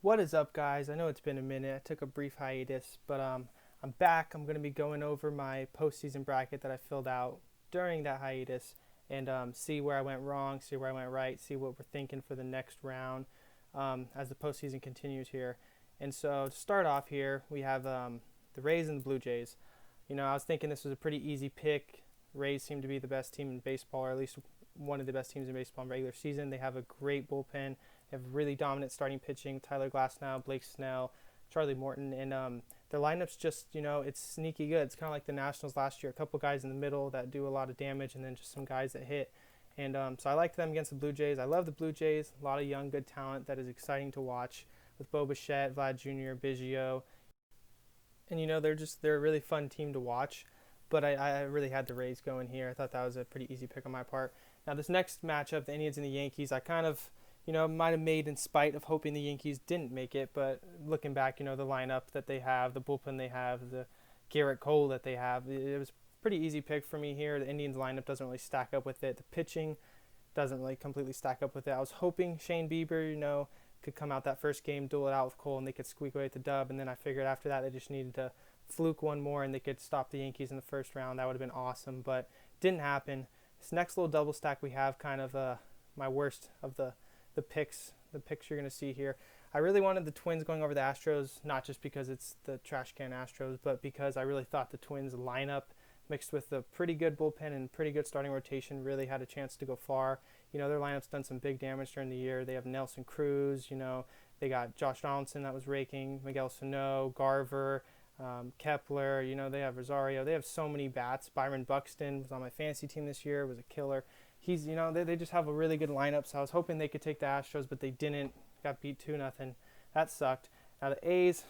What is up, guys? I know it's been a minute. I took a brief hiatus, but I'm back. I'm going to be going over my postseason bracket that I filled out during that hiatus and see where I went wrong, see where I went right, see what we're thinking for the next round as the postseason continues here. And so to start off here, we have the Rays and the Blue Jays. I was thinking this was a pretty easy pick. Rays seem to be the best team in baseball, or at least one of the best teams in baseball in regular season. They have a great bullpen. They have really dominant starting pitching. Tyler Glasnow, Blake Snell, Charlie Morton, and their lineup's just it's sneaky good. It's kind of like the Nationals last year. A couple guys in the middle that do a lot of damage, and then just some guys that hit. And so I liked them against the Blue Jays. I love the Blue Jays. A lot of young, good talent that is exciting to watch with Bo Bichette, Vlad Jr., Biggio, and they're a really fun team to watch. But I really had the Rays going here. I thought that was a pretty easy pick on my part. Now this next matchup, the Indians and the Yankees, I kind of might have made in spite of hoping the Yankees didn't make it. But looking back, the lineup that they have, the bullpen they have, the Garrett Cole that they have, it was a pretty easy pick for me here. The Indians lineup doesn't really stack up with it. The pitching doesn't really completely stack up with it. I was hoping Shane Bieber, could come out that first game, duel it out with Cole, and they could squeak away at the dub. And then I figured after that they just needed to fluke one more and they could stop the Yankees in the first round. That would have been awesome, but didn't happen. This next little double stack we have kind of my worst of the picks you're going to see here. I really wanted the Twins going over the Astros, not just because it's the trash can Astros, but because I really thought the Twins lineup mixed with a pretty good bullpen and pretty good starting rotation really had a chance to go far. Their lineup's done some big damage during the year. They have Nelson Cruz, they got Josh Donaldson that was raking, Miguel Sano, Garver, Kepler, they have Rosario. They have so many bats. Byron Buxton was on my fantasy team this year, was a killer. He's, they just have a really good lineup, so I was hoping they could take the Astros, but they didn't. Got beat 2-0. That sucked. Now the A's,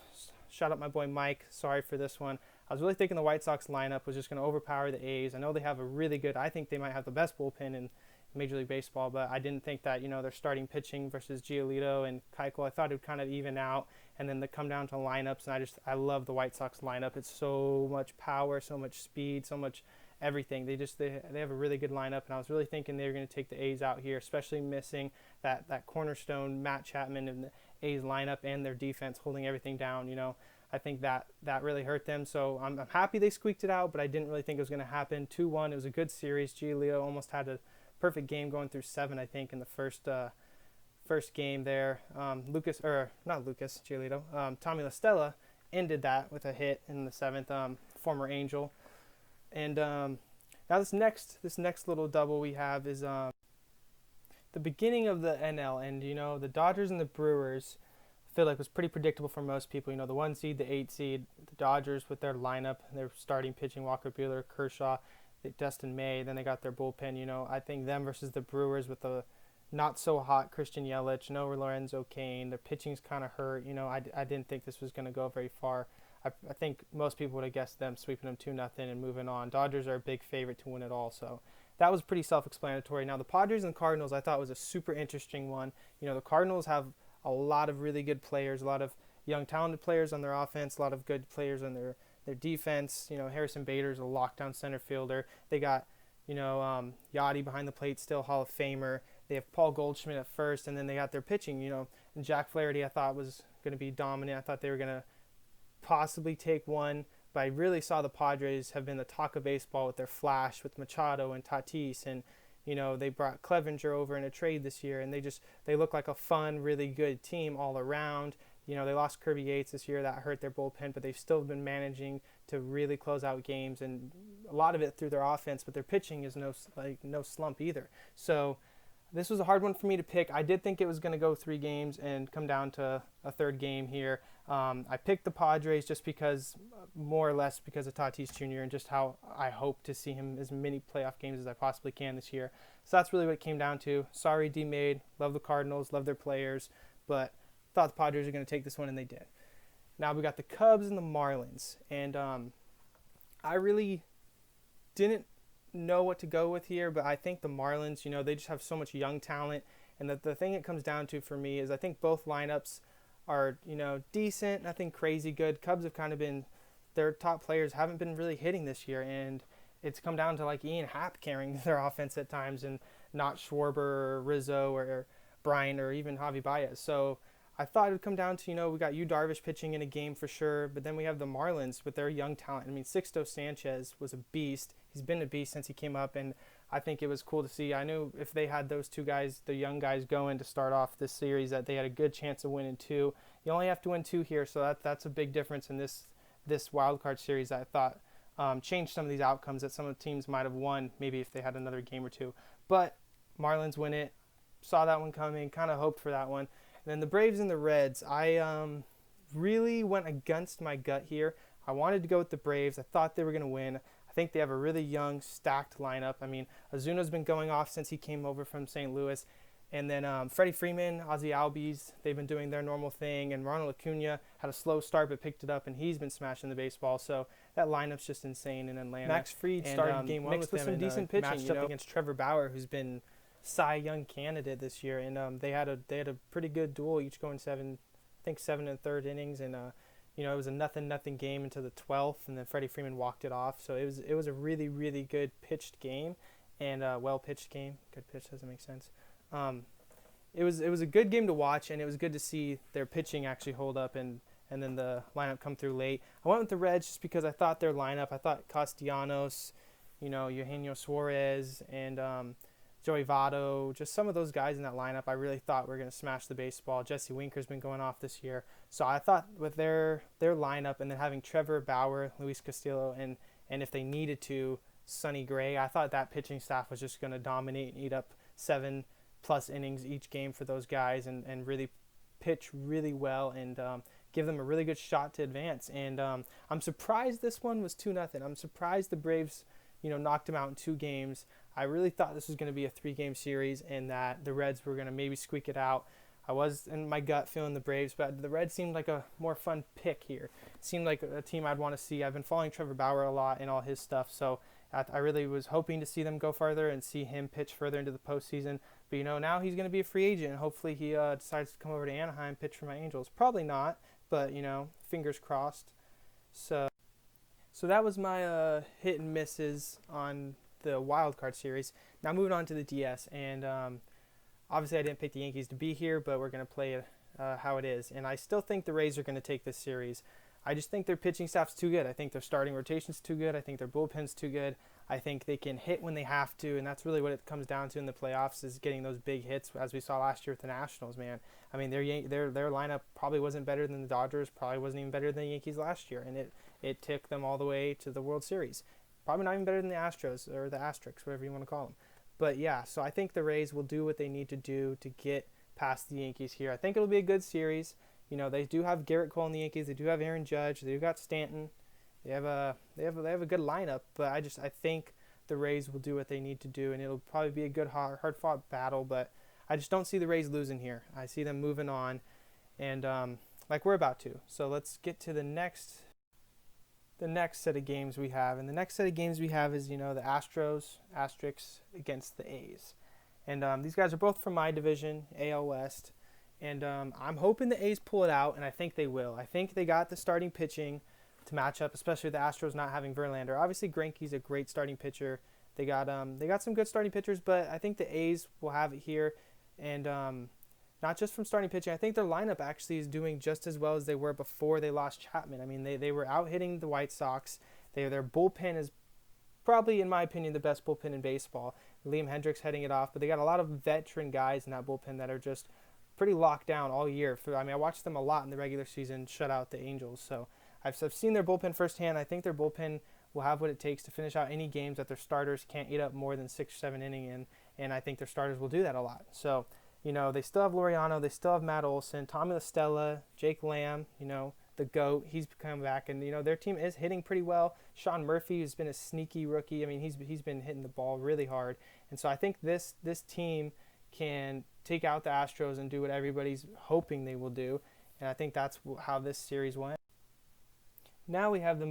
shout out my boy Mike. Sorry for this one. I was really thinking the White Sox lineup was just going to overpower the A's. I know they have a really good, I think they might have the best bullpen in Major League Baseball, but I didn't think that, their starting pitching versus Giolito and Keuchel, I thought it would kind of even out, and then they come down to lineups, and I love the White Sox lineup. It's so much power, so much speed, so much everything. They have a really good lineup, and I was really thinking they were going to take the A's out here, especially missing that cornerstone Matt Chapman in the A's lineup and their defense holding everything down. I think that really hurt them. So I'm happy they squeaked it out, but I didn't really think it was going to happen. 2-1. It was a good series. Giolito almost had a perfect game going through 7, I think, in the first game there. Giolito. Tommy La Stella ended that with a hit in the 7th. Former Angel. And now this next little double we have is the beginning of the NL, and the Dodgers and the Brewers. I feel like was pretty predictable for most people. The 1 seed, the 8 seed, the Dodgers with their lineup, their starting pitching, Walker Buehler, Kershaw, Dustin May. Then they got their bullpen. I think them versus the Brewers with the not so hot Christian Yelich, no Lorenzo Cain. Their pitching's kind of hurt. I didn't think this was going to go very far. I think most people would have guessed them sweeping them 2-0 and moving on. Dodgers are a big favorite to win it all, so that was pretty self-explanatory. Now the Padres and the Cardinals I thought was a super interesting one. The Cardinals have a lot of really good players, a lot of young talented players on their offense, a lot of good players on their defense. Harrison Bader's a lockdown center fielder. They got Yachty behind the plate, still Hall of Famer. They have Paul Goldschmidt at first, and then they got their pitching. And Jack Flaherty I thought was going to be dominant. I thought they were going to possibly take one, but I really saw the Padres have been the talk of baseball with their flash with Machado and Tatis, and they brought Clevenger over in a trade this year, and they look like a fun, really good team all around. They lost Kirby Yates this year. That hurt their bullpen, but they've still been managing to really close out games, and a lot of it through their offense, but their pitching is no slump either. So this was a hard one for me to pick. I did think it was going to go 3 games and come down to a third game here. I picked the Padres just because, more or less because of Tatis Jr. and just how I hope to see him as many playoff games as I possibly can this year. So that's really what it came down to. Sorry, D-Made. Love the Cardinals. Love their players. But thought the Padres were going to take this one, and they did. Now we got the Cubs and the Marlins. And I really didn't know what to go with here, but I think the Marlins, they just have so much young talent. And the thing it comes down to for me is I think both lineups are, decent, nothing crazy good. Cubs have kind of been, their top players haven't been really hitting this year, and it's come down to like Ian Happ carrying their offense at times and not Schwarber or Rizzo or Bryant or even Javi Baez. So I thought it would come down to, we got Yu Darvish pitching in a game for sure, but then we have the Marlins with their young talent. I mean, Sixto Sanchez was a beast. He's been a beast since he came up, and I think it was cool to see. I knew if they had those two guys, the young guys, going to start off this series, that they had a good chance of winning two. You only have to win two here, so that's a big difference in this wild card series. I thought changed some of these outcomes that some of the teams might have won, maybe if they had another game or two. But Marlins win it. Saw that one coming, kind of hoped for that one. And then the Braves and the Reds, I really went against my gut here. I wanted to go with the Braves. I thought they were going to win. I think they have a really young, stacked lineup. I mean, Azuna's been going off since he came over from St. Louis. And then Freddie Freeman, Ozzie Albies, they've been doing their normal thing. And Ronald Acuna had a slow start but picked it up, and he's been smashing the baseball. So that lineup's just insane in Atlanta. Max Fried started game one with some decent pitching, matched up against Trevor Bauer, who's been Cy Young candidate this year. And they had a pretty good duel, each going 7 and third innings. And it was a nothing game into the 12th, and then Freddie Freeman walked it off. So it was a really, really good pitched game, and well pitched game. Good pitch doesn't make sense. It was a good game to watch, and it was good to see their pitching actually hold up, and then the lineup come through late. I went with the Reds just because I thought their lineup, I thought Castellanos, Eugenio Suarez, and Joey Votto, just some of those guys in that lineup I really thought were going to smash the baseball. Jesse Winker's been going off this year. So I thought with their lineup, and then having Trevor Bauer, Luis Castillo, and if they needed to, Sonny Gray, I thought that pitching staff was just going to dominate and eat up 7+ innings each game for those guys, and really pitch really well, and give them a really good shot to advance. And I'm surprised this one was 2-0. I'm surprised the Braves, knocked them out in 2 games. I really thought this was going to be a 3-game series, and that the Reds were going to maybe squeak it out. I was in my gut feeling the Braves, but the Reds seemed like a more fun pick here. It seemed like a team I'd want to see. I've been following Trevor Bauer a lot and all his stuff, so I really was hoping to see them go farther and see him pitch further into the postseason. But, now he's going to be a free agent, and hopefully he decides to come over to Anaheim, pitch for my Angels. Probably not, but, fingers crossed. So that was my hit and misses on the wild card series. Now moving on to the DS, and obviously I didn't pick the Yankees to be here, but we're going to play it how it is. And I still think the Rays are going to take this series. I just think their pitching staff's too good. I think their starting rotation's too good. I think their bullpen's too good. I think they can hit when they have to, and that's really what it comes down to in the playoffs, is getting those big hits, as we saw last year with the Nationals, man. I mean, their lineup probably wasn't better than the Dodgers, probably wasn't even better than the Yankees last year, and it took them all the way to the World Series. Probably not even better than the Astros, or the Asterix, whatever you want to call them. But yeah, so I think the Rays will do what they need to do to get past the Yankees here. I think it'll be a good series. They do have Garrett Cole in the Yankees. They do have Aaron Judge. They've got Stanton. They have a good lineup. But I think the Rays will do what they need to do, and it'll probably be a good hard-fought battle. But I just don't see the Rays losing here. I see them moving on, and like we're about to. So let's get to the next set of games we have. And the next set of games we have is the Astros Asterix against the A's, and these guys are both from my division, AL West. And I'm hoping the A's pull it out, and I think they will. I think they got the starting pitching to match up, especially the Astros not having Verlander. Obviously, Greinke's a great starting pitcher. They got some good starting pitchers, but I think the A's will have it here. And not just from starting pitching. I think their lineup actually is doing just as well as they were before they lost Chapman. I mean, they were out hitting the White Sox. Their bullpen is probably, in my opinion, the best bullpen in baseball. Liam Hendricks heading it off, but they got a lot of veteran guys in that bullpen that are just pretty locked down all year. I watched them a lot in the regular season, shut out the Angels. So I've seen their bullpen firsthand. I think their bullpen will have what it takes to finish out any games that their starters can't eat up more than 6 or 7 innings in, and I think their starters will do that a lot. So, they still have Laureano, they still have Matt Olson, Tommy La Stella, Jake Lamb, the GOAT. He's come back, and their team is hitting pretty well. Sean Murphy, who's been a sneaky rookie. I mean, he's been hitting the ball really hard, and so I think this team can take out the Astros and do what everybody's hoping they will do, and I think that's how this series went. Now we have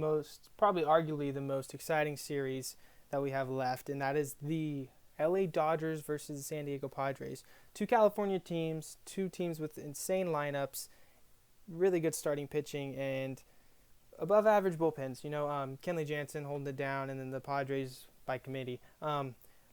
probably arguably the most exciting series that we have left, and that is the LA Dodgers versus the San Diego Padres. 2 California teams, 2 teams with insane lineups, really good starting pitching, and above average bullpens. Kenley Jansen holding it down, and then the Padres by committee.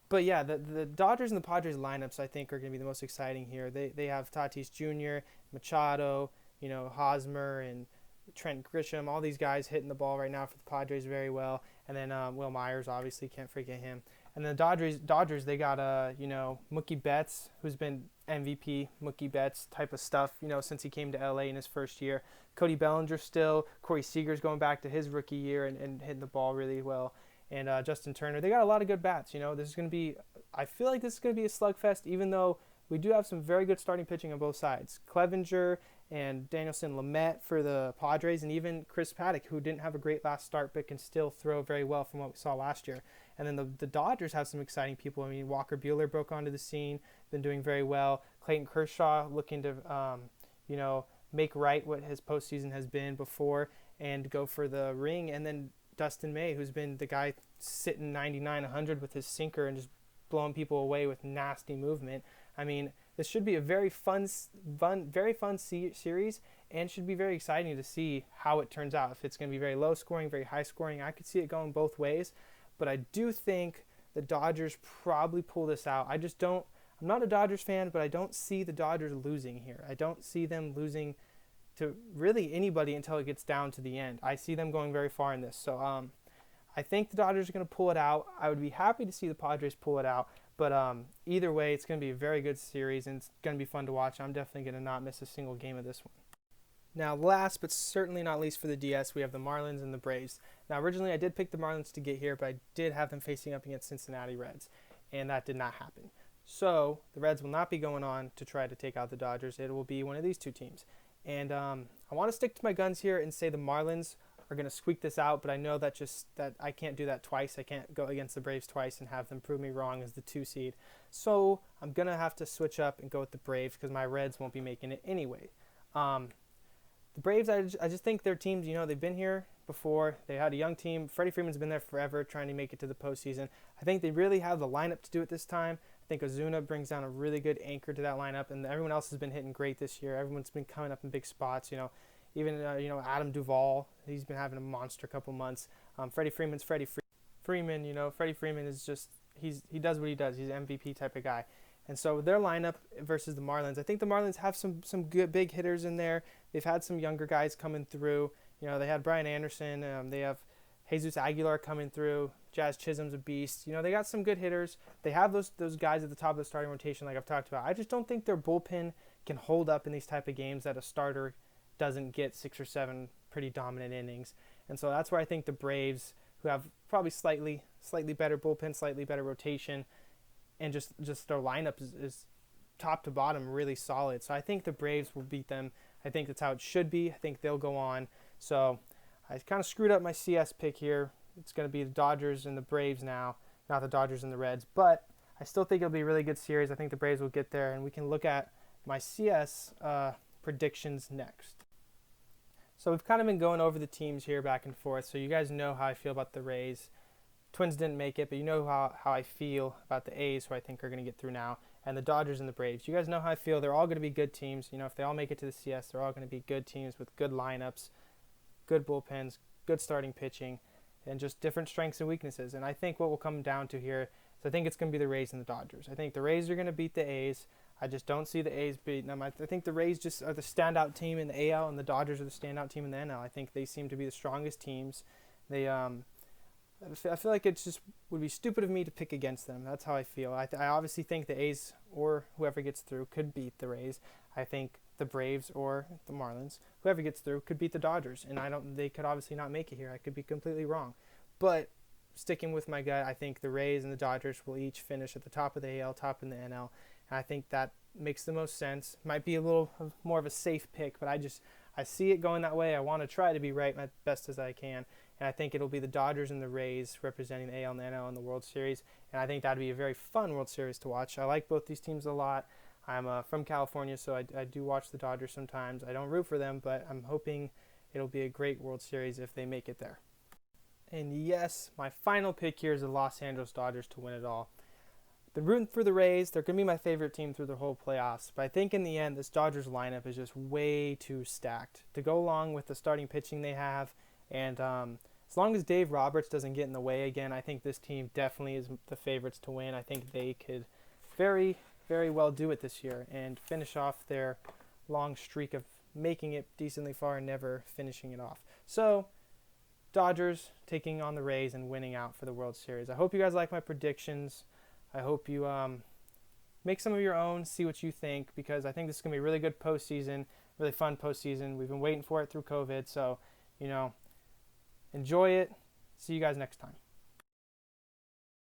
But yeah, the Dodgers and the Padres lineups I think are going to be the most exciting here. They have Tatis Jr., Machado, Hosmer and Trent Grisham, all these guys hitting the ball right now for the Padres very well. And then Will Myers, obviously, can't forget him. And the Dodgers, they got Mookie Betts, who's been MVP, Mookie Betts type of stuff, since he came to LA in his first year. Cody Bellinger still, Corey Seager's going back to his rookie year and hitting the ball really well. And Justin Turner, they got a lot of good bats. This is going to be, I feel like this is going to be a slugfest, even though we do have some very good starting pitching on both sides. Clevenger and Danielson Lamet for the Padres, and even Chris Paddock, who didn't have a great last start but can still throw very well from what we saw last year. And then the Dodgers have some exciting people. I mean, Walker Buehler broke onto the scene, been doing very well. Clayton Kershaw looking to, make right what his postseason has been before and go for the ring. And then Dustin May, who's been the guy sitting 99, 100 with his sinker and just blowing people away with nasty movement. I mean, this should be a very fun series, and should be very exciting to see how it turns out. If it's going to be very low scoring, very high scoring, I could see it going both ways. But I do think the Dodgers probably pull this out. I'm not a Dodgers fan, but I don't see the Dodgers losing here. I don't see them losing to really anybody until it gets down to the end. I see them going very far in this. So I think the Dodgers are going to pull it out. I would be happy to see the Padres pull it out. But either way, it's going to be a very good series, and it's going to be fun to watch. I'm definitely going to not miss a single game of this one. Now, last but certainly not least for the DS, we have the Marlins and the Braves. Now, originally I did pick the Marlins to get here, but I did have them facing up against Cincinnati Reds, and that did not happen. So the Reds will not be going on to try to take out the Dodgers. It will be one of these two teams. And I want to stick to my guns here and say the Marlins are going to squeak this out, but I know that I can't do that twice. I can't go against the Braves twice and have them prove me wrong as the 2 seed. So I'm going to have to switch up and go with the Braves because my Reds won't be making it anyway. The Braves, I just think their teams, they've been here before. They had a young team. Freddie Freeman's been there forever trying to make it to the postseason. I think they really have the lineup to do it this time. I think Ozuna brings down a really good anchor to that lineup, and everyone else has been hitting great this year. Everyone's been coming up in big spots, Even, Adam Duvall, he's been having a monster couple months. Freddie Freeman's Freddie Freeman, Freddie Freeman is just, he does what he does. He's an MVP type of guy. And so their lineup versus the Marlins, I think the Marlins have some good big hitters in there. They've had some younger guys coming through. They had Brian Anderson. They have Jesus Aguilar coming through. Jazz Chisholm's a beast. They got some good hitters. They have those guys at the top of the starting rotation like I've talked about. I just don't think their bullpen can hold up in these type of games that a starter doesn't get 6 or 7 pretty dominant innings. And so that's where I think the Braves, who have probably slightly better bullpen, slightly better rotation, and just their lineup is top to bottom really solid. So I think the Braves will beat them. I think that's how it should be. I think they'll go on. So I kind of screwed up my CS pick here. It's going to be the Dodgers and the Braves now, not the Dodgers and the Reds. But I still think it'll be a really good series. I think the Braves will get there, and we can look at my CS predictions next. So we've kind of been going over the teams here back and forth, so you guys know how I feel about the Rays. Twins didn't make it, but you know how I feel about the A's, who I think are going to get through now, and the Dodgers and the Braves. You guys know how I feel. They're all going to be good teams. If they all make it to the CS, they're all going to be good teams with good lineups, good bullpens, good starting pitching, and just different strengths and weaknesses. And I think what will come down to here is I think it's going to be the Rays and the Dodgers. I think the Rays are going to beat the A's. I just don't see the A's beating them. I think the Rays just are the standout team in the AL, and the Dodgers are the standout team in the NL. I think they seem to be the strongest teams. I feel like it just would be stupid of me to pick against them. That's how I feel. I obviously think the A's or whoever gets through could beat the Rays. I think the Braves or the Marlins, whoever gets through, could beat the Dodgers. And they could obviously not make it here. I could be completely wrong. But sticking with my gut, I think the Rays and the Dodgers will each finish at the top of the AL, top in the NL. And I think that makes the most sense. Might be a little more of a safe pick, but I see it going that way. I want to try to be right my best as I can. And I think it'll be the Dodgers and the Rays representing the AL and the NL in the World Series. And I think that'd be a very fun World Series to watch. I like both these teams a lot. I'm from California, so I do watch the Dodgers sometimes. I don't root for them, but I'm hoping it'll be a great World Series if they make it there. And yes, my final pick here is the Los Angeles Dodgers to win it all. Been rooting for the Rays. They're going to be my favorite team through the whole playoffs. But I think in the end, this Dodgers lineup is just way too stacked to go along with the starting pitching they have and as long as Dave Roberts doesn't get in the way again, I think this team definitely is the favorites to win. I think they could very, very well do it this year and finish off their long streak of making it decently far and never finishing it off. So, Dodgers taking on the Rays and winning out for the World Series. I hope you guys like my predictions. I hope you make some of your own, see what you think, because I think this is going to be a really good postseason, really fun postseason. We've been waiting for it through COVID, so, enjoy it. See you guys next time.